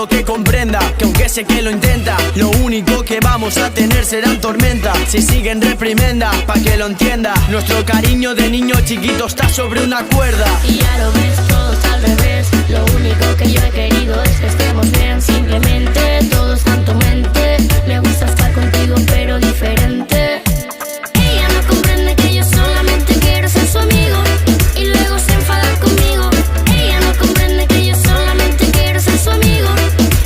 Que comprenda que aunque sé que lo intenta, lo único que vamos a tener serán tormentas. Si siguen reprimenda, pa' que lo entienda, nuestro cariño de niño chiquito está sobre una cuerda. Y ya lo ves, todo está al revés. Lo único que yo he querido es que estemos bien. Simplemente todo está en tu mente. Me gusta estar contigo pero diferente. Ella no comprende que yo solamente quiero ser su amigo y luego se enfada conmigo. Ella no comprende que yo solamente quiero ser su amigo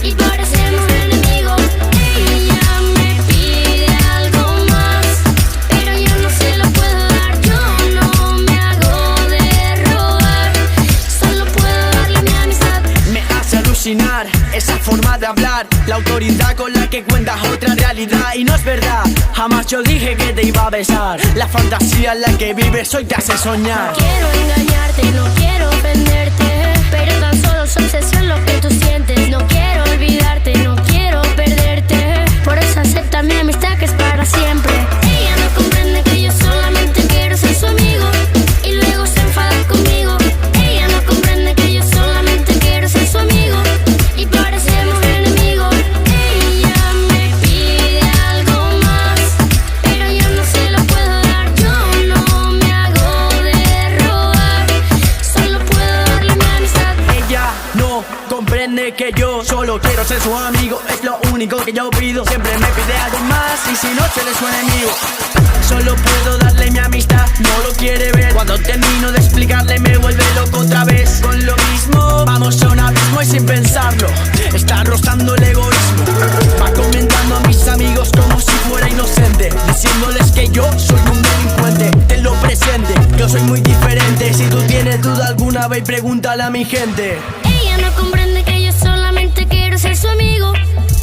y parecemos enemigos. Ella me pide algo más, pero yo no se lo puedo dar. Yo no me hago de rogar, solo puedo darle mi amistad. Me hace alucinar esa forma de hablar, la autoridad con la que cuentas otra realidad. Y no es verdad, jamás yo dije que te iba a besar. La fantasía en la que vives hoy te hace soñar. No quiero engañarte, no quiero ofenderte, pero tan solo es obsesión lo que tú sientes. No quiero olvidarte, no quiero perderte, por eso acepta mi amistad que es para siempre. Ella no comprende que yo solamente quiero ser su amigo y luego se enfada conmigo. Ella no comprende que yo solamente quiero ser su amigo y parecemos enemigos. Ella me pide algo más, pero yo no se lo puedo dar. Yo no me hago de rogar, solo puedo darle mi amistad. Ella no comprende que yo solo quiero ser su amigo, es lo único que yo pido. Siempre me pide algo más y si no se le su enemigo. Solo puedo darle mi amistad, no lo quiere ver. Cuando termino de explicarle me vuelve loco otra vez. Con lo mismo, vamos a un abismo y sin pensarlo está rozando el egoísmo. Va comentando a mis amigos como si fuera inocente, diciéndoles que yo soy un delincuente. Tenlo presente, yo soy muy diferente. Si tú tienes duda alguna, ve y pregúntale a mi gente. Ella no comprende que yo solamente quiero ser su amigo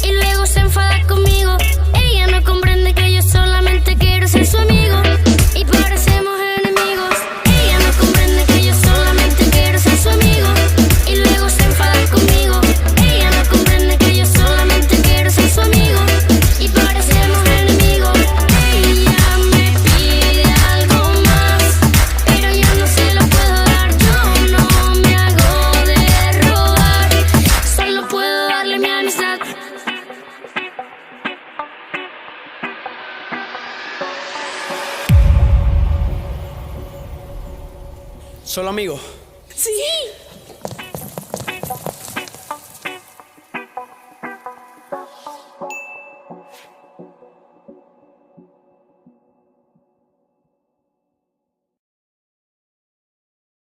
y luego se enfada conmigo. Ella no comprende que yo solamente quiero ser su amigo y parecemos enemigos. Ella no comprende que yo solamente quiero ser su amigo y luego se enfada conmigo. Ella no comprende que yo solamente quiero ser su amigo y parecemos enemigos. Ella me pide algo más, pero yo no se lo puedo dar. Yo no me hago de rogar, solo puedo darle mi amistad. Solo amigo.